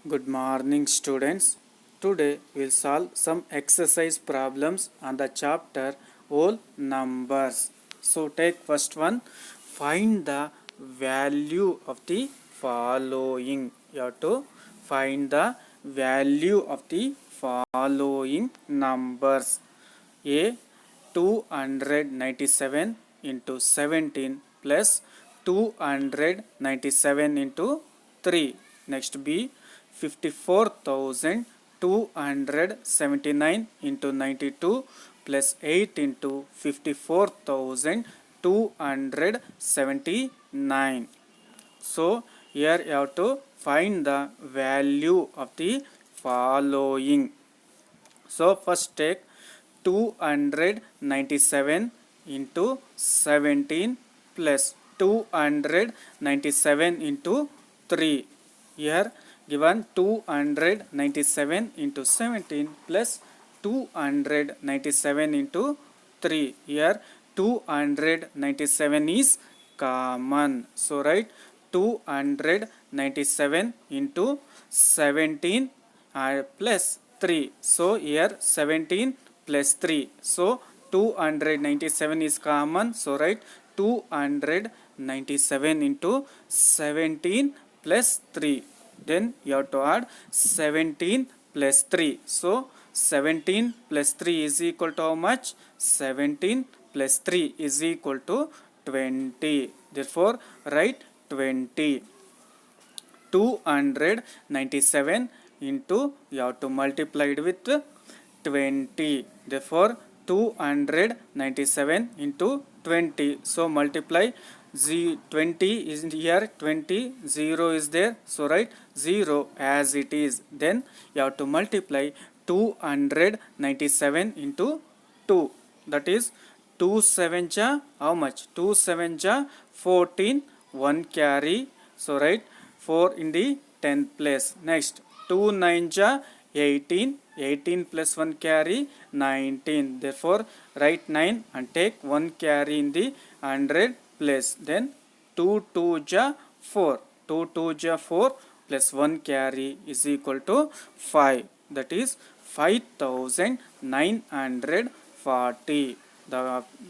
Good morning, students. Today we'll solve some exercise problems on the chapter whole numbers. So take first one. Find the value of the following. You have to find the value of the following numbers. A 297 into 17 plus 297 into 3. Next B 54,279 into 92 plus 8 into 54,279. So here you have to find the value of the following. So first take 297 into 17 plus 297 into 3. Here given 297 into 17 plus 297 into 3. Here 297 is common. So write 297 into 17 plus 3. So here 17 plus 3. So 297 is common. So write 297 into 17 plus 3. Then you have to add 17 plus 3. So 17 plus 3 is equal to how much? 17 plus 3 is equal to 20. Therefore write 20. 297 into, you have to multiply it with 20. Therefore 297 into 20. So multiply 20 is here, 20, 0 is there. So write 0 as it is. Then you have to multiply 297 into 2. That is 2 7 ja how much? 2 7 ja 14, 1 carry. So write 4 in the 10th place. Next 2 9 ja 18, 18 plus 1 carry 19. Therefore write 9 and take 1 carry in the 100 place. Then 2 2 ja 4, 2 2 ja 4 plus 1 carry is equal to 5. That is 5,940.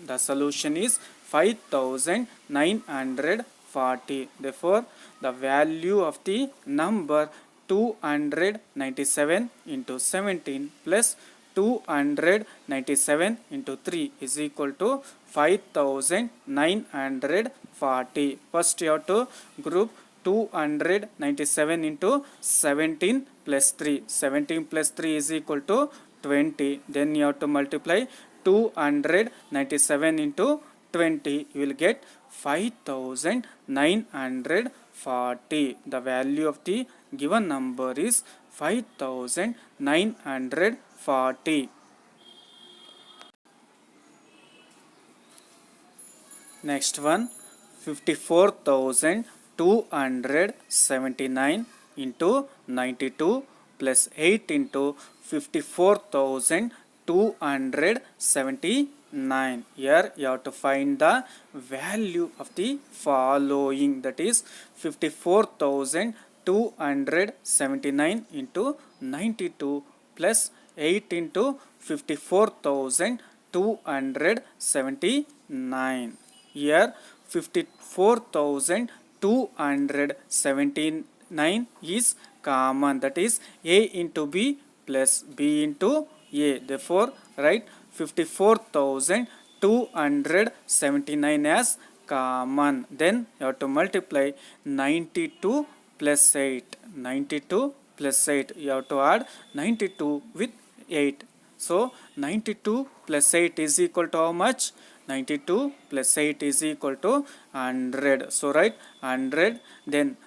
The solution is 5,940. Therefore the value of the number 297 into 17 plus 297 into 3 is equal to 5,940. First you have to group 297 into 17 plus 3. 17 plus 3 is equal to 20. Then you have to multiply 297 into 20. You will get 5,940. The value of the given number is 5,940. Next one, 54,279 into 92 plus 8 into 54,279. Here you have to find the value of the following. That is 54,279 into 92 plus 8 into 54,279. Here 54,279 is common. That is A into B plus B into A. Therefore write 54,279 as common. Then you have to multiply 92 plus 8. 92 plus 8. You have to add 92 with 8. So 92 plus 8 is equal to how much? 92 plus 8 is equal to 100. So write 100. Then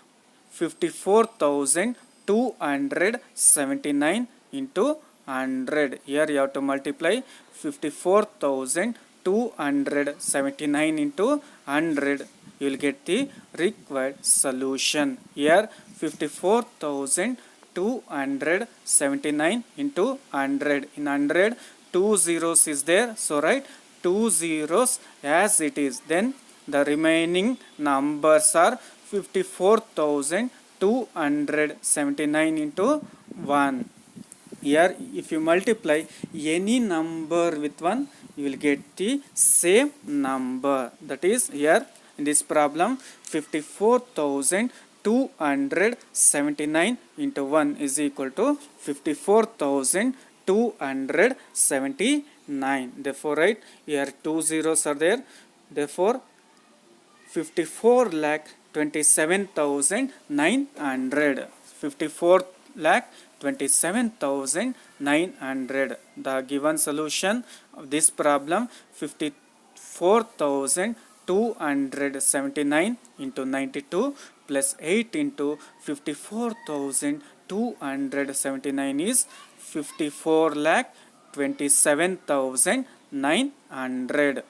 54,279 into 100. Here you have to multiply 54,279 into 100. You will get the required solution. Here 54,279 into 100. In 100 2 zeros is there. So write 2 zeros as it is. Then the remaining numbers are 54,279 279 into 1. Here if you multiply any number with 1, you will get the same number. That is, here in this problem 54,279 into 1 is equal to 54,279. Therefore write here 2 zeros are there. Therefore 54 lakh 27,900. 54 lakh 27,900. The given solution of this problem 54,279 into 92 plus 8 into 54,279 is 54 lakh 27,900.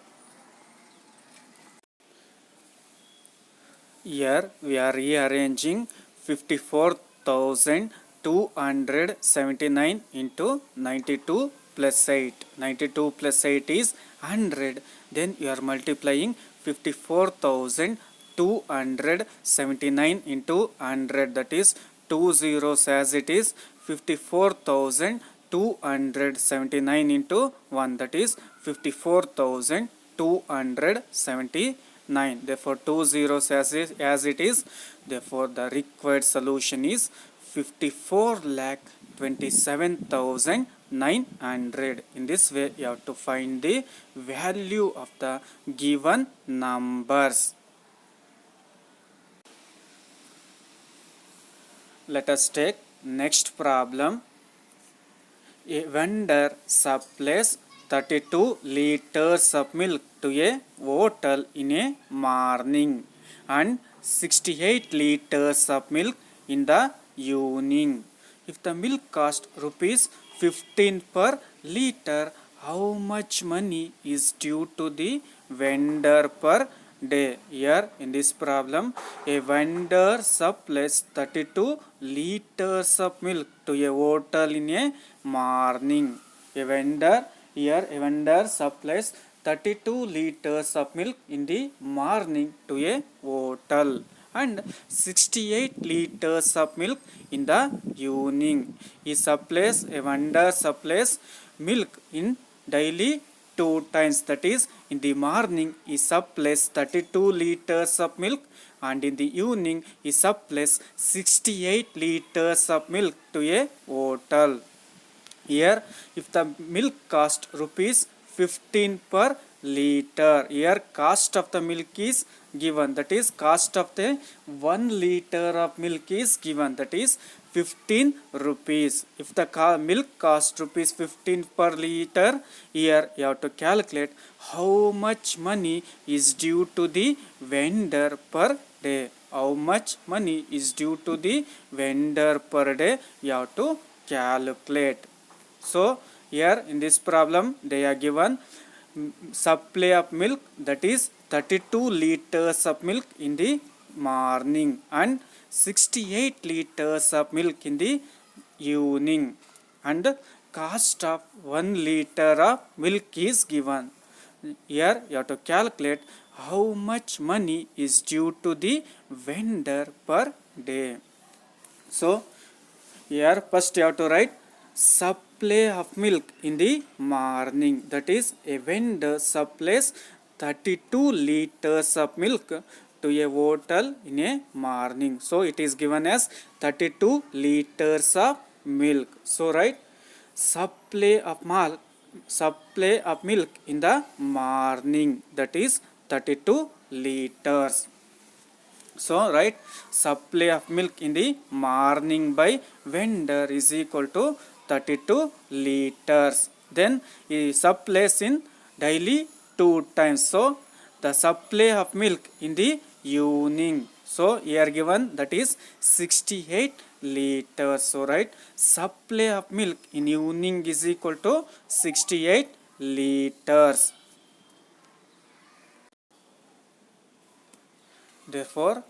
Here we are rearranging 54,279 into 92 plus 8. 92 plus 8 is 100. Then you are multiplying 54,279 into 100. That is 2 zeros as it is. 54,279 into 1. That is 54,279. Therefore 2 zeros as it is. Therefore the required solution is 54,27,900. In this way you have to find the value of the given numbers. Let us take next problem. A vendor supplies 32 liters of milk to a hotel in a morning and 68 liters of milk in the evening. If the milk cost rupees 15 per liter, how much money is due to the vendor per day? Here in this problem, a vendor supplies 32 liters of milk to a hotel in a morning. A vendor supplies 32 liters of milk in the morning to a hotel and 68 liters of milk in the evening. A vendor supplies milk in daily 2 times. That is, in the morning he supplies 32 liters of milk and in the evening he supplies 68 liters of milk to a hotel. Here if the milk cost rupees 15 per liter, here cost of the milk is given, that is cost of the 1 liter of milk is given, that is 15 rupees. If the milk cost rupees 15 per liter, here you have to calculate how much money is due to the vendor per day. How much money is due to the vendor per day, you have to calculate. So here in this problem they are given supply of milk, that is 32 liters of milk in the morning and 68 liters of milk in the evening, and cost of 1 liter of milk is given. Here you have to calculate how much money is due to the vendor per day. So here first you have to write supply of milk in the morning, that is a vendor supplies 32 liters of milk to a hotel in a morning. So it is given as 32 liters of milk. So write supply of milk in the morning, that is 32 liters. So write supply of milk in the morning by vendor is equal to 32 liters. Then he supplies in daily 2 times. So the supply of milk in the evening, so here given, that is 68 liters. So write supply of milk in evening is equal to 68 liters. Therefore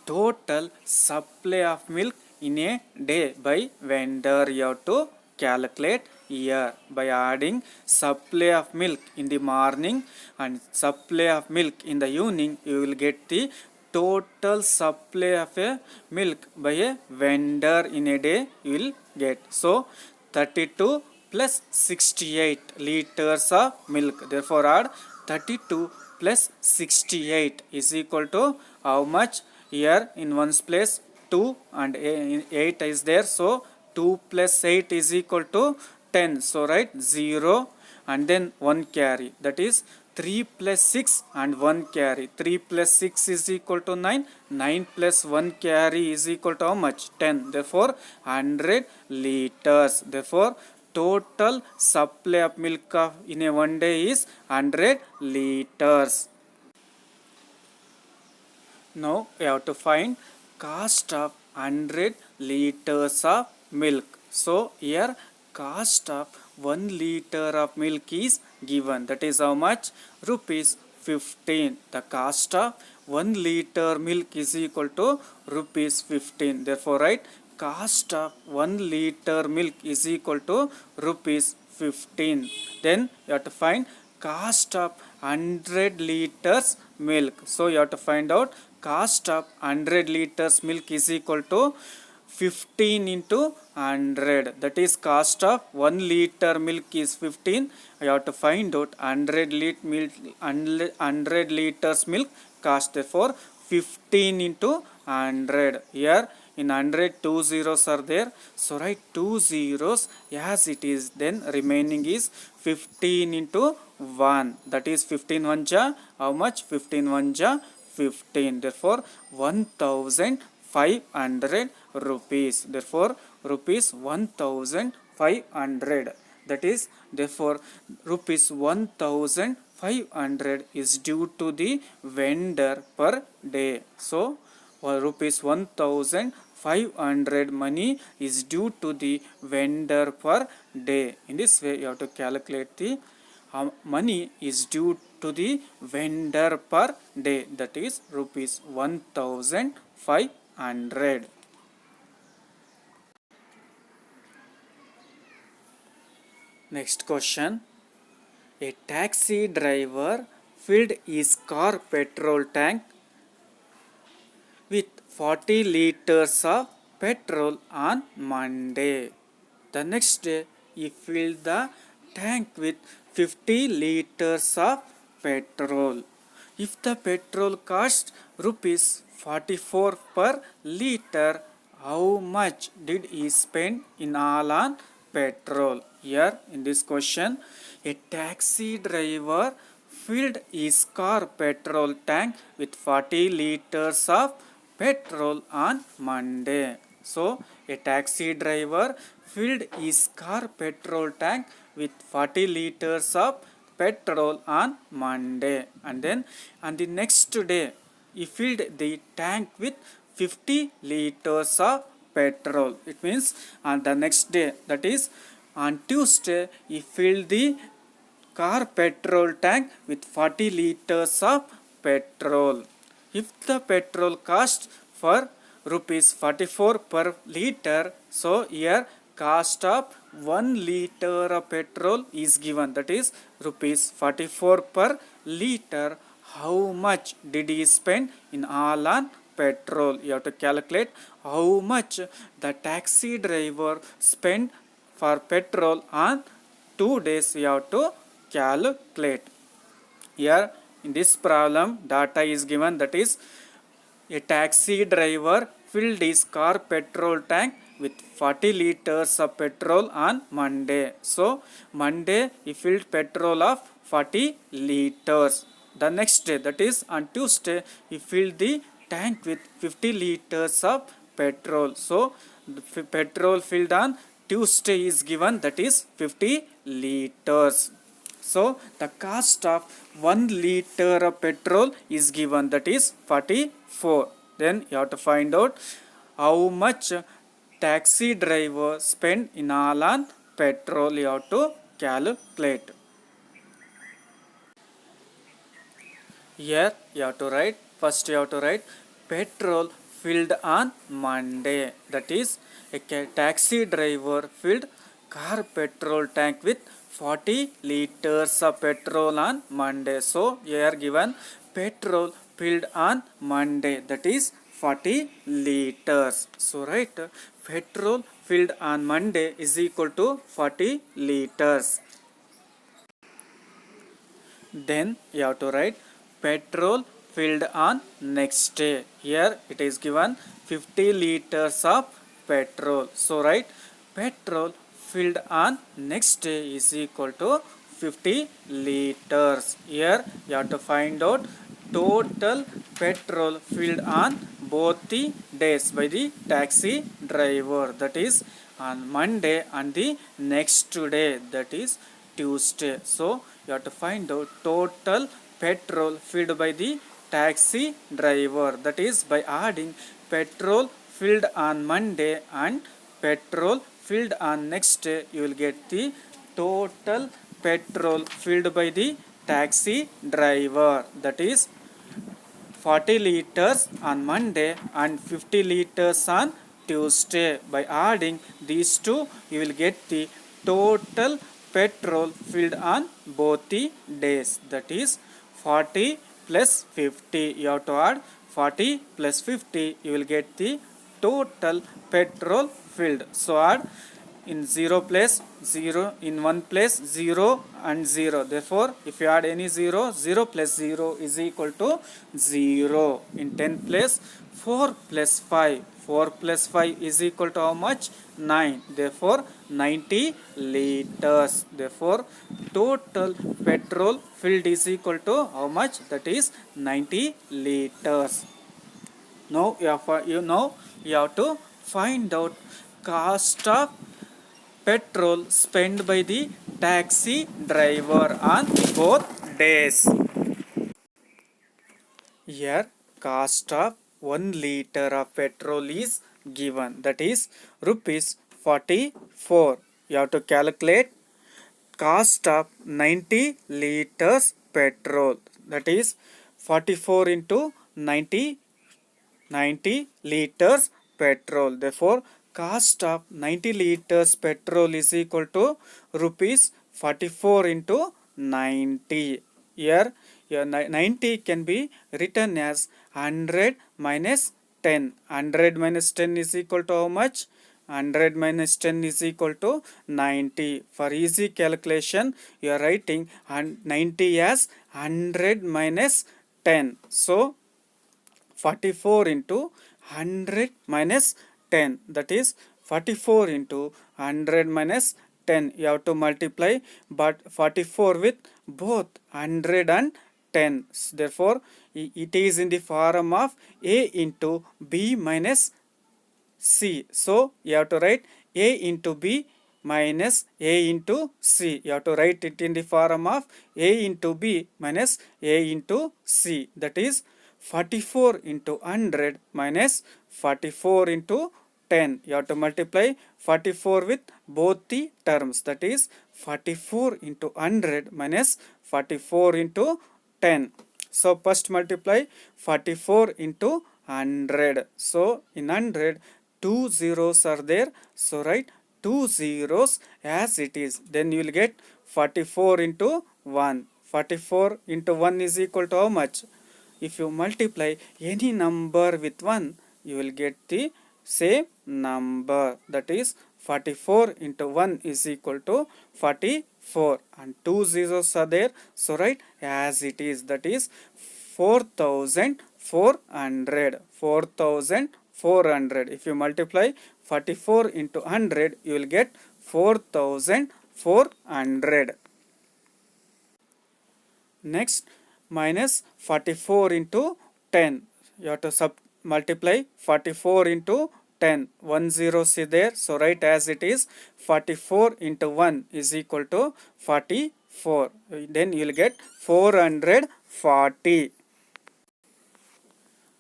total supply of milk in a day by vendor you have to calculate here by adding supply of milk in the morning and supply of milk in the evening. You will get the total supply of a milk by a vendor in a day you will get. So 32 plus 68 liters of milk. Therefore add 32 plus 68 is equal to how much? Here in ones place 2 and 8 is there. So 2 plus 8 is equal to 10. So write 0 and then 1 carry. That is 3 plus 6 and 1 carry. 3 plus 6 is equal to 9. 9 plus 1 carry is equal to how much? 10. Therefore 100 liters. Therefore total supply of milk in a one day is 100 liters. Now we have to find cost of 100 liters of milk. So here cost of 1 liter of milk is given. That is how much? Rupees 15. The cost of 1 liter milk is equal to rupees 15. Therefore write cost of 1 liter milk is equal to rupees 15. Then you have to find cost of 100 liters milk. So you have to find out cost of 100 liters milk is equal to 15 into 100. That is cost of 1 liter milk is 15. I have to find out 100 liters milk cost. Therefore 15 into 100. Here in 100 two zeros are there. So write 2 zeros as it is. Then remaining is 15 into 1. That is 15 1 ja. How much? 15 1 ja 15. Therefore 1500 rupees. Therefore rupees 1500. That is therefore rupees 1500 is due to the vendor per day. So rupees 1500 money is due to the vendor per day. In this way you have to calculate the money is due to the vendor per day. That is rupees 1500. Next question. A taxi driver filled his car petrol tank with 40 liters of petrol on Monday. The next day he filled the tank with 50 liters of petrol. If the petrol cost rupees 44 per liter, how much did he spend in all on petrol? Here in this question, a taxi driver filled his car petrol tank with 40 liters of petrol on Monday. So a taxi driver filled his car petrol tank with 40 liters of petrol on Monday, and then on the next day he filled the tank with 50 liters of petrol. It means on the next day, that is on Tuesday, he filled the car petrol tank with 40 liters of petrol. If the petrol cost for rupees 44 per liter, so here cost of 1 liter of petrol is given. That is rupees 44 per liter. How much did he spend in all on petrol? You have to calculate how much the taxi driver spent for petrol on 2 days. You have to calculate. Here in this problem data is given, that is a taxi driver filled his car petrol tank with 40 liters of petrol on Monday. So Monday he filled petrol of 40 liters. The next day, that is on Tuesday, he filled the tank with 50 liters of petrol. So the petrol filled on Tuesday is given, that is 50 liters. So the cost of 1 liter of petrol is given, that is 44. Then you have to find out how much taxi driver spent in all on petrol. You have to calculate. Here you have to write, first you have to write petrol filled on Monday. That is a taxi driver filled car petrol tank with 40 liters of petrol on Monday. So here given petrol filled on Monday, that is 40 liters. So right, petrol filled on Monday is equal to 40 liters. Then you have to write petrol filled on next day. Here it is given 50 liters of petrol. So write petrol filled on next day is equal to 50 liters. Here you have to find out total petrol filled on both the days by the taxi driver, that is on Monday and the next day, that is Tuesday. So you have to find out total petrol filled by the taxi driver, that is by adding petrol filled on Monday and petrol filled on next day, you will get the total petrol filled by the taxi driver, that is 40 liters on Monday and 50 liters on Tuesday. By adding these two, you will get the total petrol filled on both the days, that is 40 plus 50. You have to add 40 plus 50, you will get the total petrol filled. So add in 0 place 0, in 1 place 0 and 0. Therefore if you add any 0, 0 plus 0 is equal to 0. In 10 place 4 plus 5, 4 plus 5 is equal to how much? 9. Therefore 90 liters. Therefore total petrol filled is equal to how much? That is 90 liters. Now you have to find out cost of petrol spent by the taxi driver on both days. Here cost of 1 liter of petrol is given, that is rupees 44. You have to calculate cost of 90 liters petrol, that is 44 into 90 liters petrol. Therefore cost of 90 liters petrol is equal to rupees 44 into 90. Here 90 can be written as 100 minus 10. 100 minus 10 is equal to how much? 100 minus 10 is equal to 90. For easy calculation, you are writing 90 as 100 minus 10. So 44 into 100 minus 10, that is 44 into 100 minus 10. You have to multiply, but 44 with both 100 and 10. Therefore it is in the form of a into b minus c. So you have to write a into b minus a into c. You have to write it in the form of a into b minus a into c. That is 44 into 100 minus 44 into 10. You have to multiply 44 with both the terms, that is 44 into 100 minus 44 into 10. So first multiply 44 into 100. So in 100 two zeros are there, so write 2 zeros as it is. Then you will get 44 into 1. 44 into 1 is equal to how much? If you multiply any number with 1, you will get the same number, that is 44 into 1 is equal to 44, and 2 zeros are there, so write as it is, that is 4400. 4400. If you multiply 44 into 100, you will get 4400. Next, minus 44 into 10. You have to multiply 44 into 10. 1 0 is there, so write as it is. 44 into 1 is equal to 44. Then you will get 440.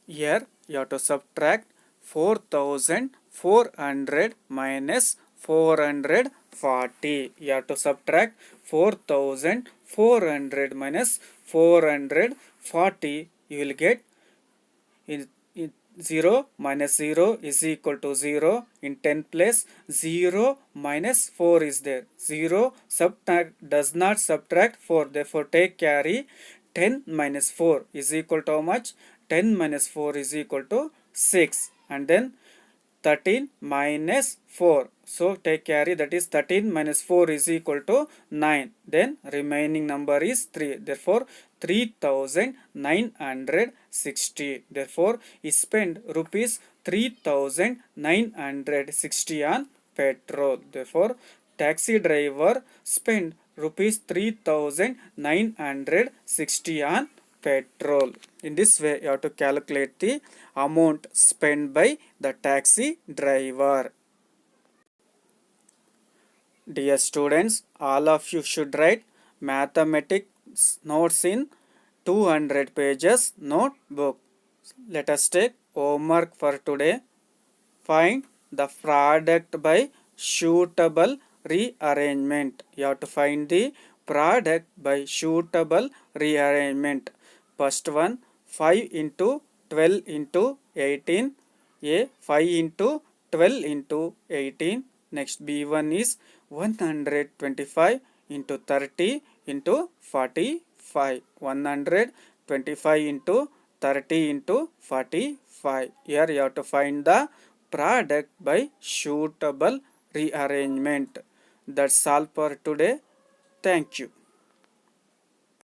Here you have to subtract 4400 minus 440. You have to subtract 4400 minus 440. You will get in 0 minus 0 is equal to 0. In 10 place 0 minus 4 is there. 0 does not subtract 4. Therefore take carry. 10 minus 4 is equal to how much? 10 minus 4 is equal to 6. And then 13 minus 4. So take carry, that is 13 minus 4 is equal to 9. Then remaining number is 3. Therefore 3960. Therefore he spent rupees 3960 on petrol. Therefore taxi driver spent rupees 3960 on petrol. In this way you have to calculate the amount spent by the taxi driver. Dear students, all of you should write mathematics notes in 200 pages notebook. Let us take homework for today. Find the product by suitable rearrangement. You have to find the product by suitable rearrangement. First one, 5 into 12 into 18. A 5 into 12 into 18. Next B1 is 125 into 30 into 45. 125 into 30 into 45. Here you have to find the product by suitable rearrangement. That's all for today. Thank you.